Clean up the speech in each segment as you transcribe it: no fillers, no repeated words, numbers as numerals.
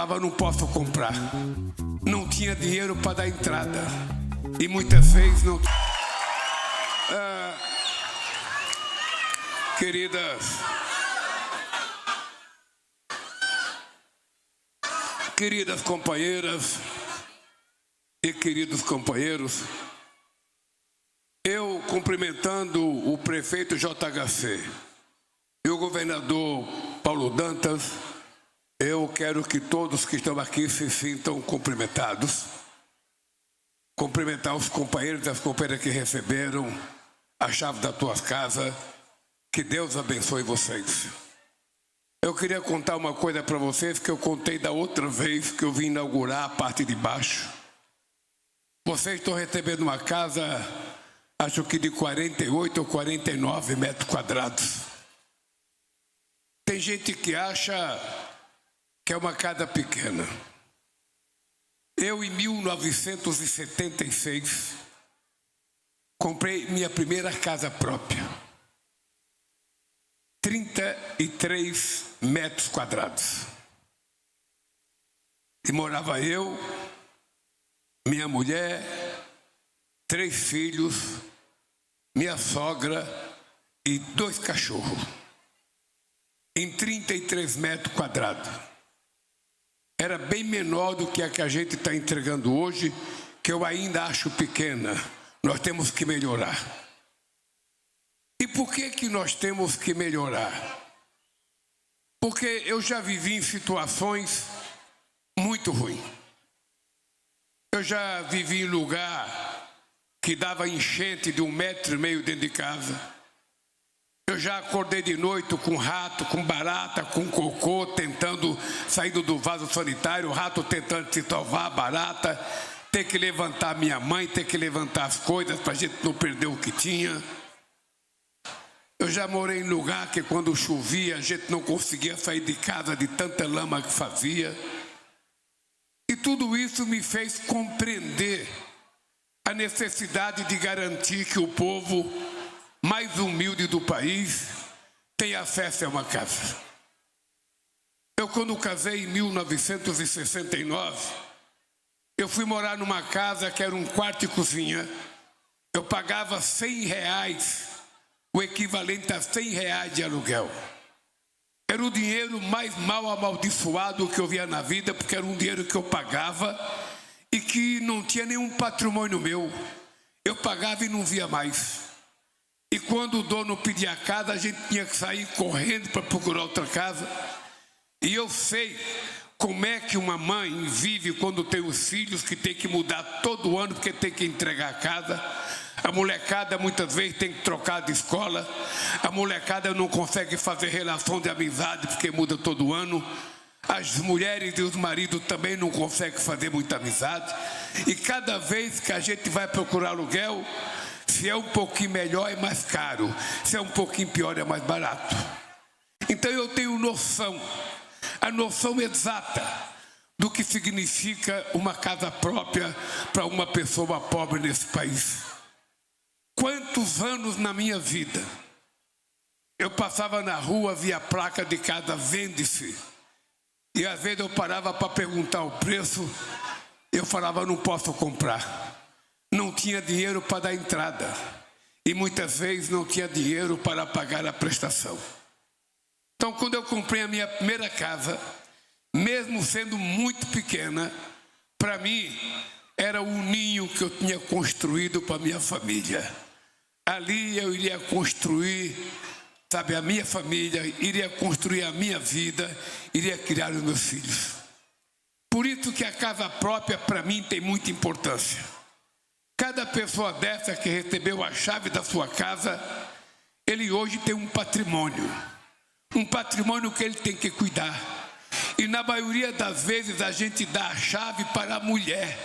falava, não posso comprar. Não tinha dinheiro para dar entrada. E muitas vezes não... Queridas companheiras e queridos companheiros, eu cumprimentando o prefeito JHC e o governador Paulo Dantas, eu quero que todos que estão aqui se sintam cumprimentados. Cumprimentar os companheiros e as companheiras que receberam a chave da tua casa. Que Deus abençoe vocês. Eu queria contar uma coisa para vocês que eu contei da outra vez que eu vim inaugurar a parte de baixo. Vocês estão recebendo uma casa, acho que de 48 ou 49 metros quadrados. Tem gente que acha que é uma casa pequena. Eu, em 1976, comprei minha primeira casa própria. 33 metros quadrados. E morava eu, minha mulher, 3 filhos, minha sogra e 2 cachorros. Em 33 metros quadrados. Era bem menor do que a gente está entregando hoje, que eu ainda acho pequena. Nós temos que melhorar. E por que nós temos que melhorar? Porque eu já vivi em situações muito ruins. Eu já vivi em lugar que dava enchente de 1,5 metro dentro de casa. Eu já acordei de noite com rato, com barata, com cocô, tentando sair do vaso sanitário, o rato tentando se salvar, a barata, ter que levantar minha mãe, ter que levantar as coisas para a gente não perder o que tinha. Eu já morei em lugar que quando chovia a gente não conseguia sair de casa de tanta lama que fazia. E tudo isso me fez compreender a necessidade de garantir que o povo mais humilde do país tenha acesso a uma casa. Eu, quando casei em 1969, eu fui morar numa casa que era um quarto e cozinha. Eu pagava R$100, o equivalente a R$100 de aluguel. Era o dinheiro mais mal amaldiçoado que eu via na vida, porque era um dinheiro que eu pagava e que não tinha nenhum patrimônio meu. Eu pagava e não via mais. E quando o dono pedia a casa, a gente tinha que sair correndo para procurar outra casa. E eu sei como é que uma mãe vive quando tem os filhos que tem que mudar todo ano porque tem que entregar a casa. A molecada muitas vezes tem que trocar de escola. A molecada não consegue fazer relação de amizade porque muda todo ano. As mulheres e os maridos também não conseguem fazer muita amizade. E cada vez que a gente vai procurar aluguel, se é um pouquinho melhor é mais caro, se é um pouquinho pior é mais barato. Então eu tenho noção, a noção exata do que significa uma casa própria para uma pessoa pobre nesse país. Quantos anos na minha vida eu passava na rua, via a placa de casa vende-se, e às vezes eu parava para perguntar o preço, eu falava, não posso comprar. Não tinha dinheiro para dar entrada. E muitas vezes não tinha dinheiro para pagar a prestação. Então, quando eu comprei a minha primeira casa, mesmo sendo muito pequena, para mim, era o ninho que eu tinha construído para a minha família. Ali eu iria construir, sabe, a minha família, iria construir a minha vida, iria criar os meus filhos. Por isso que a casa própria, para mim, tem muita importância. Cada pessoa dessa que recebeu a chave da sua casa, ele hoje tem um patrimônio que ele tem que cuidar. E na maioria das vezes a gente dá a chave para a mulher.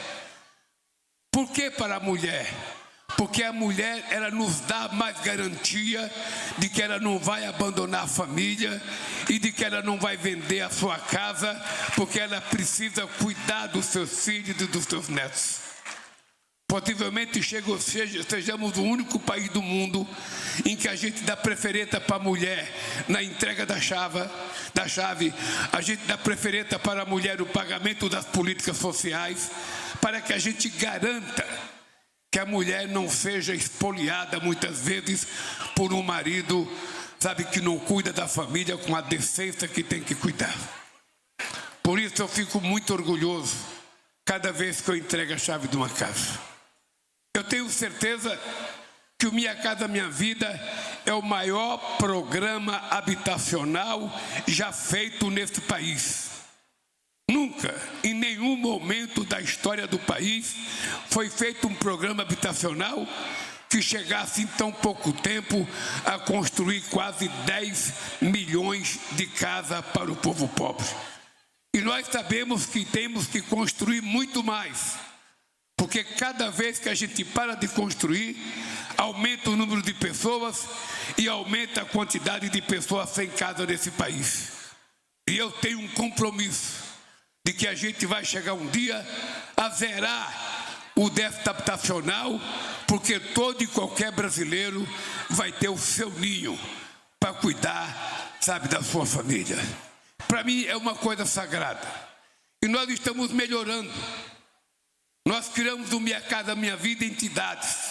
Por que para a mulher? Porque a mulher, ela nos dá mais garantia de que ela não vai abandonar a família e de que ela não vai vender a sua casa, porque ela precisa cuidar dos seus filhos e dos seus netos. possivelmente sejamos o único país do mundo em que a gente dá preferência para a mulher na entrega da chave, a gente dá preferência para a mulher no pagamento das políticas sociais, para que a gente garanta que a mulher não seja espoliada muitas vezes por um marido, sabe, que não cuida da família com a decência que tem que cuidar. Por isso eu fico muito orgulhoso cada vez que eu entrego a chave de uma casa. Eu tenho certeza que o Minha Casa Minha Vida é o maior programa habitacional já feito nesse país. Nunca, em nenhum momento da história do país, foi feito um programa habitacional que chegasse em tão pouco tempo a construir quase 10 milhões de casas para o povo pobre. E nós sabemos que temos que construir muito mais, porque cada vez que a gente para de construir, aumenta o número de pessoas e aumenta a quantidade de pessoas sem casa nesse país. E eu tenho um compromisso de que a gente vai chegar um dia a zerar o déficit habitacional, porque todo e qualquer brasileiro vai ter o seu ninho para cuidar, sabe, da sua família. Para mim é uma coisa sagrada. E nós estamos melhorando. Nós criamos o Minha Casa Minha Vida entidades.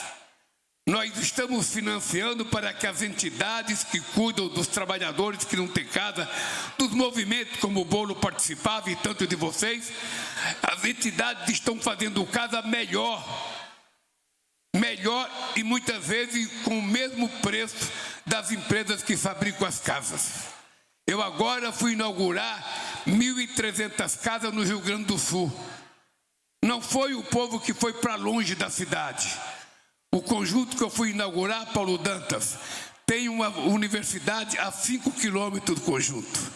Nós estamos financiando para que as entidades que cuidam dos trabalhadores que não têm casa, dos movimentos como o Bolo participava e tanto de vocês, as entidades estão fazendo casa melhor e muitas vezes com o mesmo preço das empresas que fabricam as casas. Eu agora fui inaugurar 1.300 casas no Rio Grande do Sul. Não foi o povo que foi para longe da cidade. O conjunto que eu fui inaugurar, Paulo Dantas, tem uma universidade a 5 quilômetros do conjunto.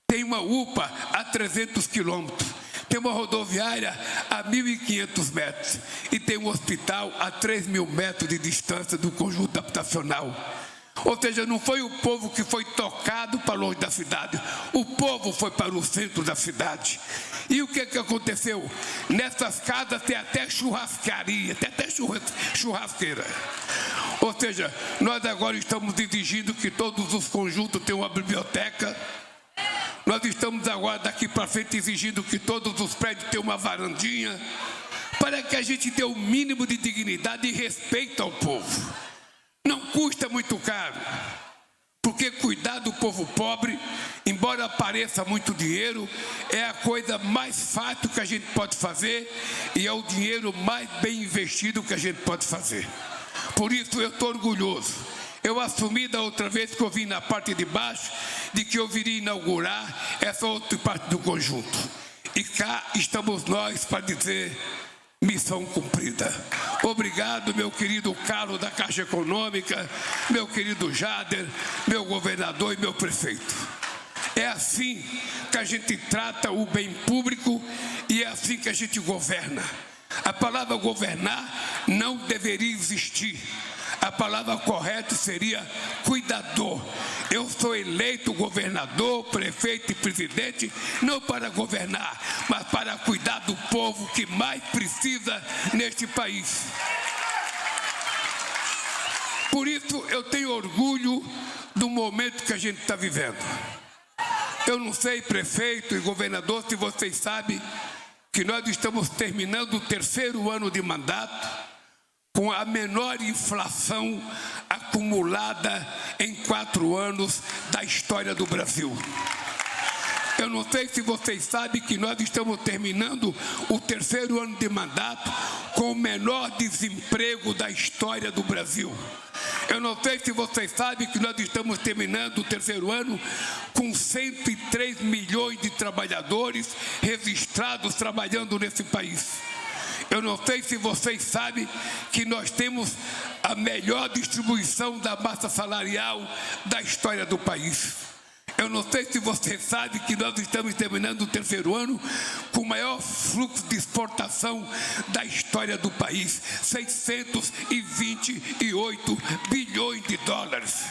Tem uma UPA a 300 quilômetros. Tem uma rodoviária a 1.500 metros. E tem um hospital a 3.000 metros de distância do conjunto habitacional. Ou seja, não foi o povo que foi tocado para longe da cidade. O povo foi para o centro da cidade. E o que aconteceu? Nessas casas tem até churrascaria, tem até churrasqueira. Ou seja, nós agora estamos exigindo que todos os conjuntos tenham uma biblioteca. Nós estamos agora daqui para frente exigindo que todos os prédios tenham uma varandinha, para que a gente dê o mínimo de dignidade e respeito ao povo. Não custa muito caro, porque cuidar do povo pobre, embora pareça muito dinheiro, é a coisa mais fácil que a gente pode fazer e é o dinheiro mais bem investido que a gente pode fazer. Por isso eu estou orgulhoso. Eu assumi da outra vez que eu vim na parte de baixo, de que eu viria inaugurar essa outra parte do conjunto. E cá estamos nós para dizer: missão cumprida. Obrigado, meu querido Carlos da Caixa Econômica, meu querido Jader, meu governador e meu prefeito. É assim que a gente trata o bem público e é assim que a gente governa. A palavra governar não deveria existir. A palavra correta seria cuidador. Eu sou eleito governador, prefeito e presidente, não para governar, mas para cuidar do povo que mais precisa neste país. Por isso eu tenho orgulho do momento que a gente está vivendo. Eu não sei, prefeito e governador, se vocês sabem que nós estamos terminando o 3º ano de mandato com a menor inflação acumulada em 4 anos da história do Brasil. Eu não sei se vocês sabem que nós estamos terminando o 3º ano de mandato com o menor desemprego da história do Brasil. Eu não sei se vocês sabem que nós estamos terminando o 3º ano com 103 milhões de trabalhadores registrados trabalhando nesse país. Eu não sei se vocês sabem que nós temos a melhor distribuição da massa salarial da história do país. Eu não sei se vocês sabem que nós estamos terminando o 3º ano com o maior fluxo de exportação da história do país, 628 bilhões de dólares.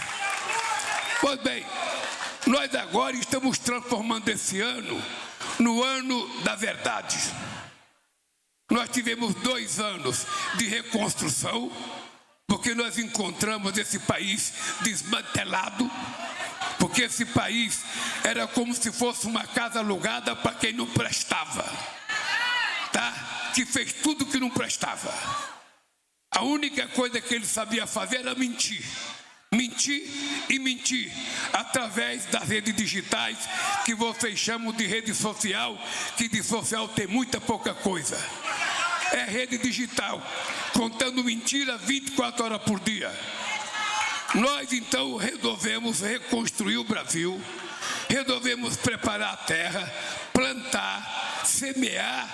Pois bem, nós agora estamos transformando esse ano no ano da verdade. Nós tivemos 2 anos de reconstrução, porque nós encontramos esse país desmantelado, porque esse país era como se fosse uma casa alugada para quem não prestava, tá? Que fez tudo que não prestava. A única coisa que ele sabia fazer era mentir. Mentir e mentir através das redes digitais, que vocês chamam de rede social, que de social tem muita pouca coisa. É rede digital, contando mentira 24 horas por dia. Nós então resolvemos reconstruir o Brasil, resolvemos preparar a terra, plantar, semear,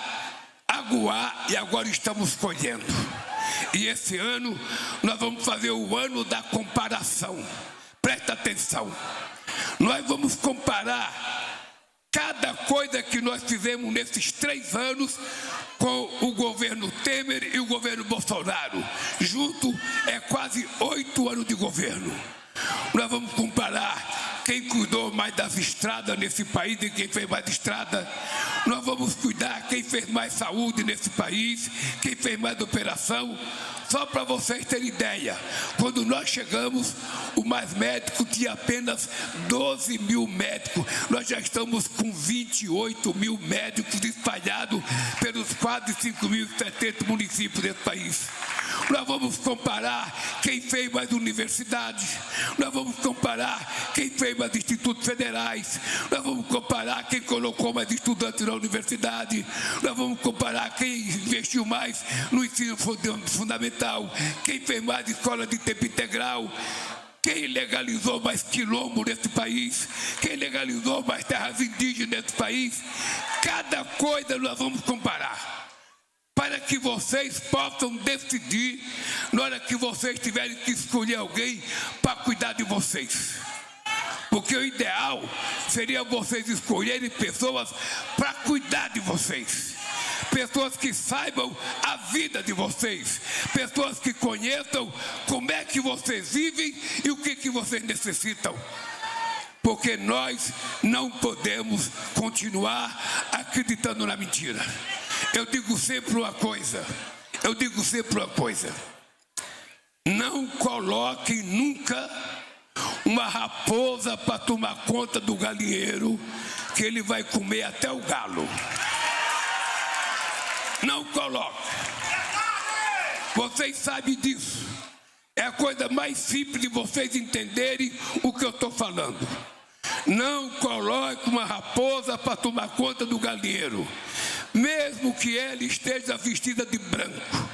aguar e agora estamos colhendo. E esse ano nós vamos fazer o ano da comparação. Presta atenção. Nós vamos comparar cada coisa que nós fizemos nesses 3 anos com o governo Temer e o governo Bolsonaro. Junto é quase 8 anos de governo. Nós vamos comparar quem cuidou mais das estradas nesse país e quem fez mais estrada. Nós vamos cuidar quem fez mais saúde nesse país, quem fez mais operação. Só para vocês terem ideia, quando nós chegamos, o Mais Médico tinha apenas 12 mil médicos. Nós já estamos com 28 mil médicos espalhados pelos quase 5.700 municípios desse país. Nós vamos comparar quem fez mais universidades, nós vamos comparar quem fez mais institutos federais, nós vamos comparar quem colocou mais estudantes na universidade, nós vamos comparar quem investiu mais no ensino fundamental, quem fez mais escola de tempo integral, quem legalizou mais quilombo nesse país, quem legalizou mais terras indígenas nesse país. Cada coisa nós vamos comparar, para que vocês possam decidir na hora que vocês tiverem que escolher alguém para cuidar de vocês. Porque o ideal seria vocês escolherem pessoas para cuidar de vocês. Pessoas que saibam a vida de vocês. Pessoas que conheçam como é que vocês vivem e o que vocês necessitam. Porque nós não podemos continuar acreditando na mentira. Eu digo sempre uma coisa, não coloquem nunca uma raposa para tomar conta do galinheiro, que ele vai comer até o galo. Não coloque. Vocês sabem disso. É a coisa mais simples de vocês entenderem o que eu estou falando. Não coloque uma raposa para tomar conta do galinheiro. Mesmo que ela esteja vestida de branco,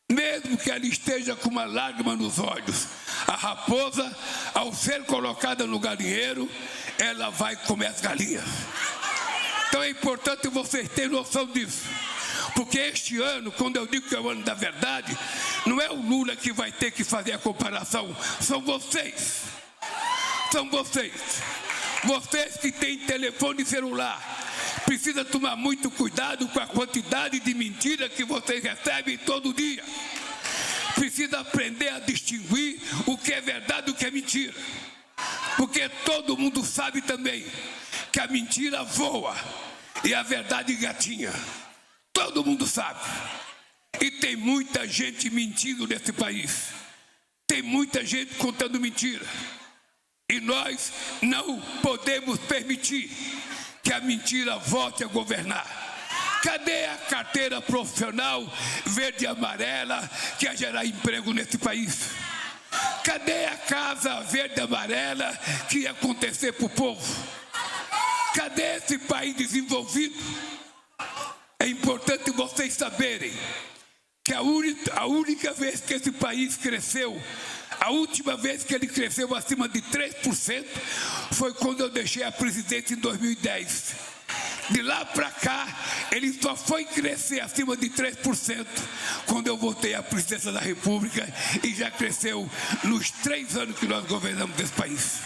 mesmo que ela esteja com uma lágrima nos olhos, a raposa, ao ser colocada no galinheiro, ela vai comer as galinhas. Então é importante vocês terem noção disso. Porque este ano, quando eu digo que é o ano da verdade, não é o Lula que vai ter que fazer a comparação, são vocês. São vocês. Vocês que têm telefone celular. Precisa tomar muito cuidado com a quantidade de mentira que vocês recebem todo dia. Precisa aprender a distinguir o que é verdade e o que é mentira. Porque todo mundo sabe também que a mentira voa e a verdade gatinha. Todo mundo sabe. E tem muita gente mentindo nesse país. Tem muita gente contando mentira. E nós não podemos permitir que a mentira volte a governar. Cadê a carteira profissional verde e amarela que ia gerar emprego nesse país? Cadê a casa verde e amarela que ia acontecer para o povo? Cadê esse país desenvolvido? É importante vocês saberem que a única vez que esse país cresceu, a última vez que ele cresceu acima de 3%, foi quando eu deixei a presidência em 2010. De lá para cá, ele só foi crescer acima de 3% quando eu voltei à presidência da República, e já cresceu nos 3 anos que nós governamos esse país.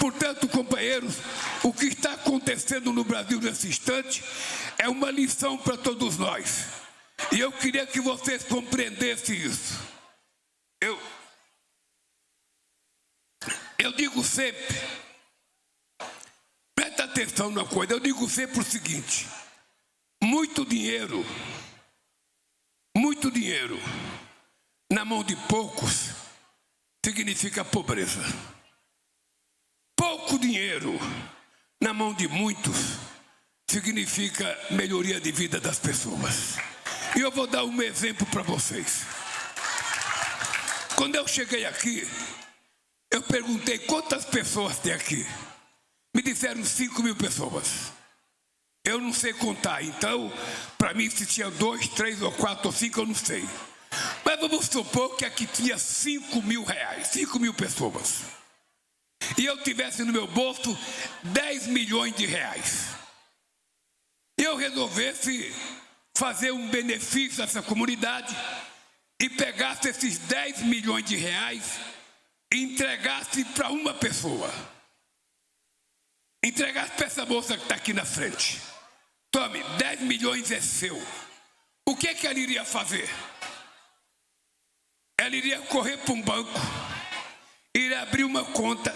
Portanto, companheiros, o que está acontecendo no Brasil nesse instante é uma lição para todos nós. E eu queria que vocês compreendessem isso. Eu digo sempre, presta atenção numa coisa, eu digo sempre o seguinte: muito dinheiro muito dinheiro na mão de poucos significa pobreza. Pouco dinheiro na mão de muitos significa melhoria de vida das pessoas. E eu vou dar um exemplo para vocês. Quando eu cheguei aqui, eu perguntei quantas pessoas tem aqui. Me disseram 5.000 pessoas. Eu não sei contar, então, para mim, se tinha 2, 3 ou 4 ou 5, eu não sei. Mas vamos supor que aqui tinha 5.000 reais, 5.000 pessoas. E eu tivesse no meu bolso 10 milhões de reais. E eu resolvesse fazer um benefício a essa comunidade e pegasse esses 10 milhões de reais e entregasse para uma pessoa. Entregasse para essa moça que está aqui na frente. Tome, 10 milhões é seu. O que ela iria fazer? Ela iria correr para um banco, iria abrir uma conta,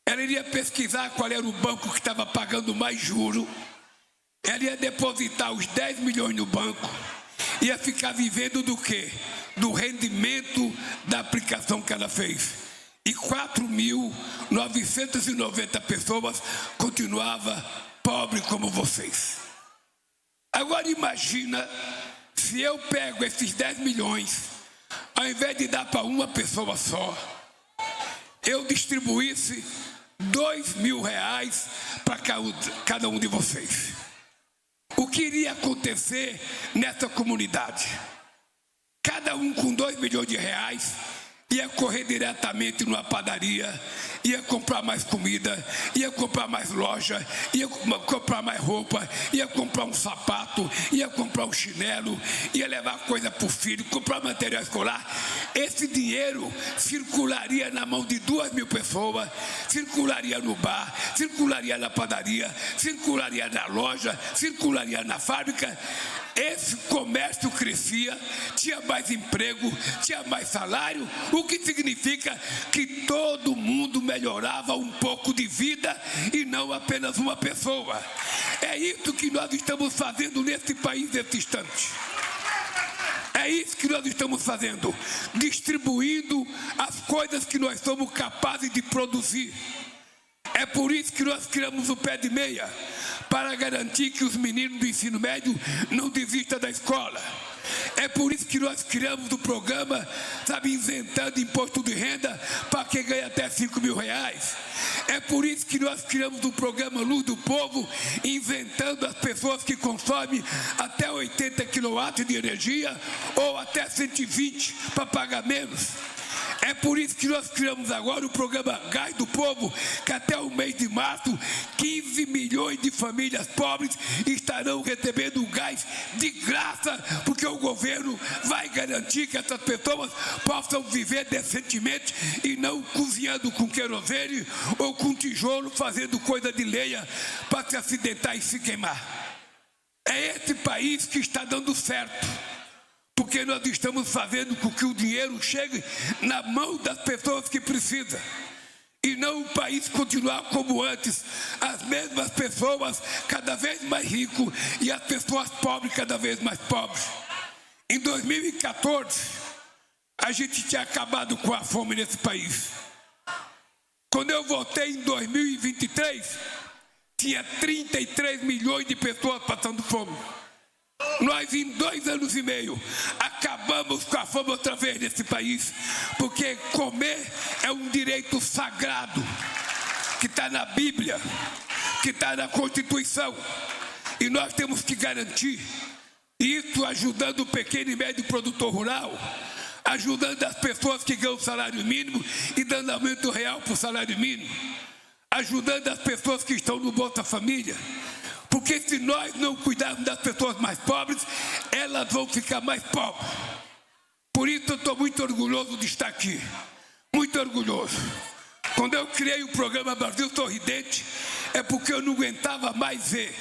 ela iria pesquisar qual era o banco que estava pagando mais juro, ela ia depositar os 10 milhões no banco, ia ficar vivendo do quê? Do rendimento da aplicação que ela fez. E 4.990 pessoas continuavam pobres como vocês. Agora imagina se eu pego esses 10 milhões, ao invés de dar para uma pessoa só, eu distribuísse 2.000 reais para cada um de vocês. O que iria acontecer nessa comunidade? Cada um com 2 milhões de reais ia correr diretamente numa padaria, ia comprar mais comida, ia comprar mais loja, ia comprar mais roupa, ia comprar um sapato, ia comprar um chinelo, ia levar coisa para o filho, comprar material escolar. Esse dinheiro circularia na mão de 2.000 pessoas, circularia no bar, circularia na padaria, circularia na loja, circularia na fábrica. Esse comércio crescia, tinha mais emprego, tinha mais salário, o que significa que todo mundo melhorava um pouco de vida e não apenas uma pessoa. É isso que nós estamos fazendo nesse país nesse instante. É isso que nós estamos fazendo, distribuindo as coisas que nós somos capazes de produzir. É por isso que nós criamos o Pé de Meia, para garantir que os meninos do ensino médio não desistam da escola. É por isso que nós criamos o programa, isentando imposto de renda para quem ganha até 5.000 reais. É por isso que nós criamos o programa Luz do Povo, isentando as pessoas que consomem até 80 kW de energia ou até 120 para pagar menos. É por isso que nós criamos agora o programa Gás do Povo, que até o mês de março, 15 milhões de famílias pobres estarão recebendo o gás de graça, porque o governo vai garantir que essas pessoas possam viver decentemente e não cozinhando com querosene ou com tijolo, fazendo coisa de lenha para se acidentar e se queimar. É esse país que está dando certo, porque nós estamos fazendo com que o dinheiro chegue na mão das pessoas que precisam. E não o país continuar como antes, as mesmas pessoas cada vez mais ricas e as pessoas pobres cada vez mais pobres. Em 2014, a gente tinha acabado com a fome nesse país. Quando eu votei em 2023, tinha 33 milhões de pessoas passando fome. Nós, em 2 anos e meio, acabamos com a fome outra vez nesse país, porque comer é um direito sagrado, que está na Bíblia, que está na Constituição, e nós temos que garantir isso, ajudando o pequeno e médio produtor rural, ajudando as pessoas que ganham o salário mínimo e dando aumento real para o salário mínimo, ajudando as pessoas que estão no Bolsa Família. Porque se nós não cuidarmos das pessoas mais pobres, elas vão ficar mais pobres. Por isso eu estou muito orgulhoso de estar aqui. Muito orgulhoso. Quando eu criei o programa Brasil Sorridente, é porque eu não aguentava mais ver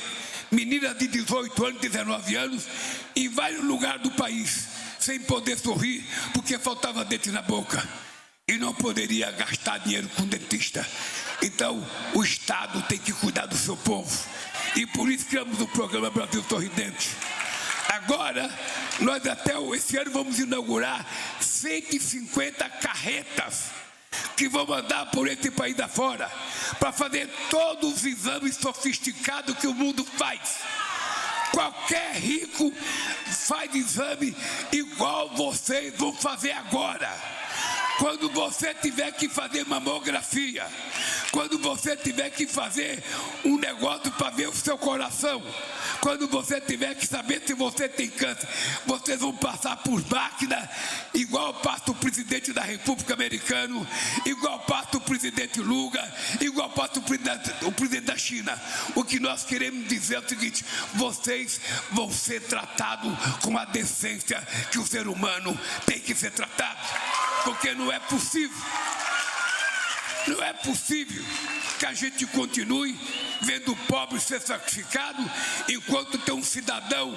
meninas de 18 anos, 19 anos, em vários lugares do país, sem poder sorrir, porque faltava dente na boca. E não poderia gastar dinheiro com dentista. Então, o Estado tem que cuidar do seu povo. E por isso criamos o programa Brasil Sorridente. Agora, Nós até esse ano vamos inaugurar 150 carretas que vão andar por esse país afora para fazer todos os exames sofisticados que o mundo faz. Qualquer rico faz exame igual vocês vão fazer agora. Quando você tiver que fazer mamografia, quando você tiver que fazer um negócio para ver o seu coração, quando você tiver que saber se você tem câncer, vocês vão passar por máquina, igual passa o presidente da República Americana, igual passa o presidente Lula, igual passa o presidente da China. O que nós queremos dizer é o seguinte: vocês vão ser tratados com a decência que o ser humano tem que ser tratado. Porque não é possível que a gente continue vendo o pobre ser sacrificado, enquanto tem um cidadão,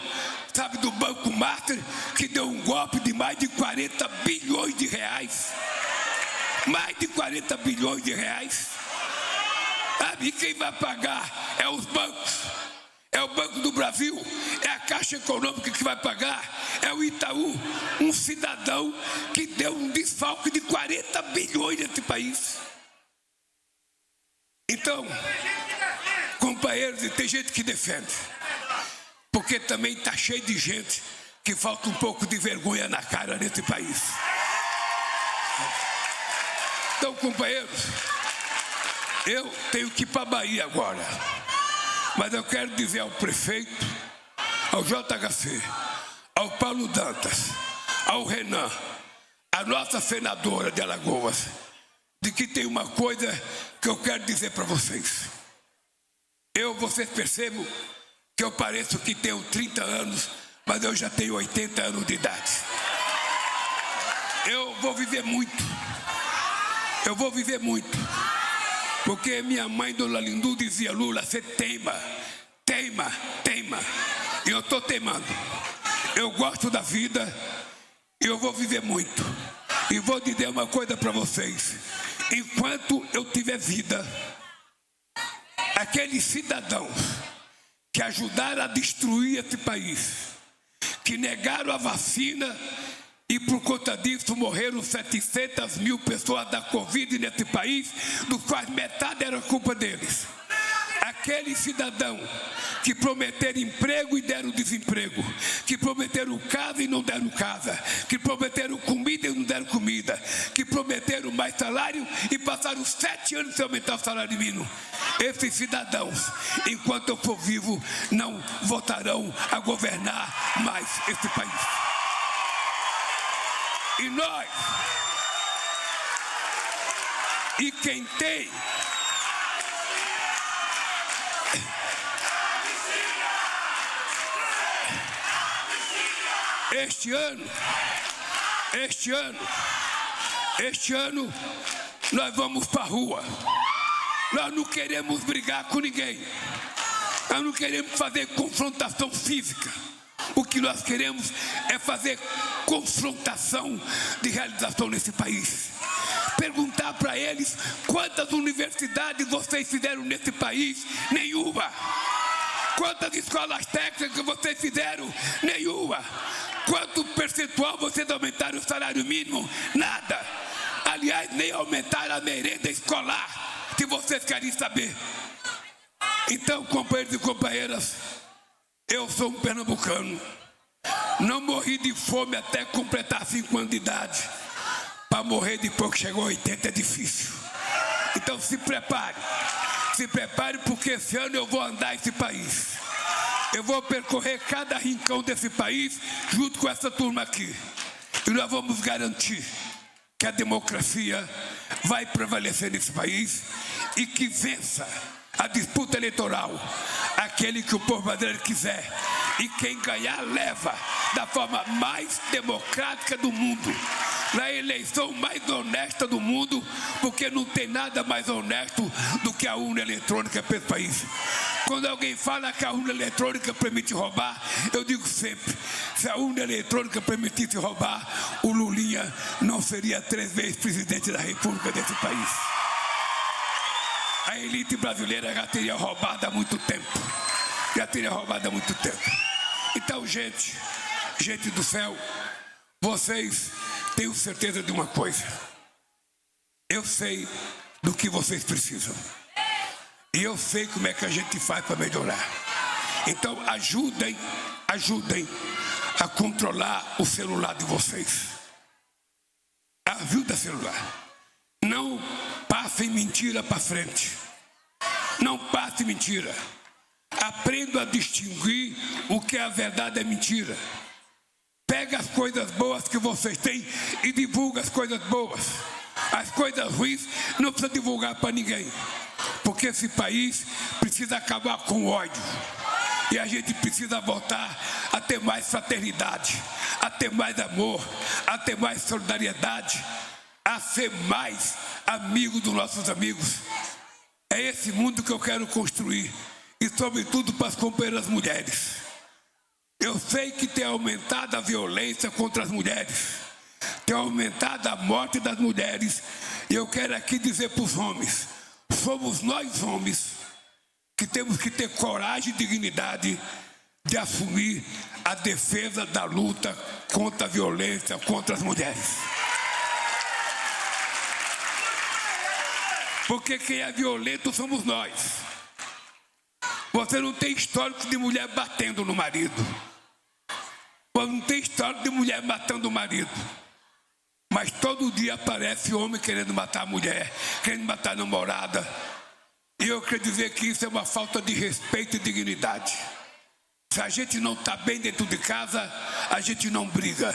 sabe, do Banco Master, que deu um golpe de mais de 40 bilhões de reais. Mais de 40 bilhões de reais. E quem vai pagar é os bancos. É o Banco do Brasil, é a Caixa Econômica que vai pagar, é o Itaú, um cidadão que deu um desfalque de 40 bilhões nesse país. Então, companheiros, e tem gente que defende, porque também está cheio de gente que falta um pouco de vergonha na cara nesse país. Então, companheiros, eu tenho que ir para a Bahia agora. Mas eu quero dizer ao prefeito, ao JHC, ao Paulo Dantas, ao Renan, a nossa senadora de Alagoas, de que tem uma coisa que eu quero dizer para vocês. Vocês percebem que eu pareço que tenho 30 anos, mas eu já tenho 80 anos de idade. Eu vou viver muito. Porque minha mãe, Dona Lindu, dizia: Lula, você teima. E eu estou teimando. Eu gosto da vida e eu vou viver muito. E vou dizer uma coisa para vocês: enquanto eu tiver vida, aqueles cidadãos que ajudaram a destruir esse país, que negaram a vacina e por conta disso morreram 700 mil pessoas da Covid nesse país, dos quais metade era culpa deles. Aqueles cidadãos que prometeram emprego e deram desemprego, que prometeram casa e não deram casa, que prometeram comida e não deram comida, que prometeram mais salário e passaram 7 anos sem aumentar o salário mínimo. Esses cidadãos, enquanto eu for vivo, não voltarão a governar mais esse país. E nós, e quem tem, este ano, nós vamos para a rua. Nós não queremos brigar com ninguém. Nós não queremos fazer confrontação física. O que nós queremos é fazer confrontação de realização nesse país. Perguntar para eles quantas universidades vocês fizeram nesse país? Nenhuma. Quantas escolas técnicas vocês fizeram? Nenhuma. Quanto percentual vocês aumentaram o salário mínimo? Nada. Aliás, nem aumentaram a merenda escolar, se vocês querem saber. Então, companheiros e companheiras, eu sou um pernambucano. Não morri de fome até completar 5 anos de idade. Para morrer depois que chegou a 80 é difícil. Então se prepare. Se prepare, porque esse ano eu vou andar esse país. Eu vou percorrer cada rincão desse país junto com essa turma aqui. E nós vamos garantir que a democracia vai prevalecer nesse país e que vença a disputa eleitoral aquele que o povo brasileiro quiser. E quem ganhar leva da forma mais democrática do mundo, na eleição mais honesta do mundo, porque não tem nada mais honesto do que a urna eletrônica para esse país. Quando alguém fala que a urna eletrônica permite roubar, eu digo sempre: se a urna eletrônica permitisse roubar, o Lulinha não seria 3 vezes presidente da República desse país. A elite brasileira já teria roubado há muito tempo. Então, gente, Gente do céu, vocês tenham certeza de uma coisa. Eu sei do que vocês precisam. E eu sei como é que a gente faz para melhorar. Então ajudem a controlar o celular de vocês. Ajuda o celular. Não passem mentira para frente. Não passem mentira. Aprenda a distinguir o que é verdade e mentira. Pega as coisas boas que vocês têm e divulga as coisas boas. As coisas ruins não precisa divulgar para ninguém. Porque esse país precisa acabar com o ódio. E a gente precisa voltar a ter mais fraternidade, a ter mais amor, a ter mais solidariedade, a ser mais amigo dos nossos amigos. É esse mundo que eu quero construir. E sobretudo para as companheiras mulheres. Eu sei que tem aumentado a violência contra as mulheres. Tem aumentado a morte das mulheres. E eu quero aqui dizer para os homens. Somos nós homens que temos que ter coragem e dignidade de assumir a defesa da luta contra a violência contra as mulheres. Porque quem é violento somos nós. Você não tem histórico de mulher batendo no marido. Você não tem histórico de mulher matando o marido. Mas todo dia aparece homem querendo matar a mulher, querendo matar a namorada. E eu quero dizer que isso é uma falta de respeito e dignidade. Se a gente não está bem dentro de casa, a gente não briga.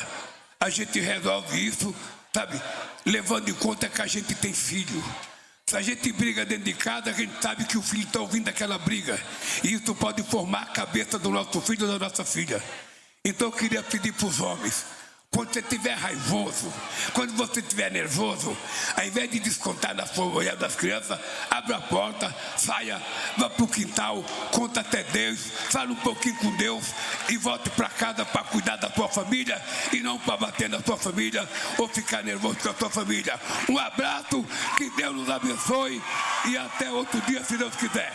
A gente resolve isso, sabe, levando em conta que a gente tem filho. Se a gente briga dentro de casa, a gente sabe que o filho está ouvindo aquela briga. E isso pode formar a cabeça do nosso filho ou da nossa filha. Então eu queria pedir para os homens, quando você estiver raivoso, quando você estiver nervoso, ao invés de descontar na sua mulher das crianças, abra a porta, saia, vá para o quintal, conta até Deus, fala um pouquinho com Deus e volte para casa para cuidar da sua família e não para bater na sua família ou ficar nervoso com a sua família. Um abraço, que Deus nos abençoe e até outro dia, se Deus quiser.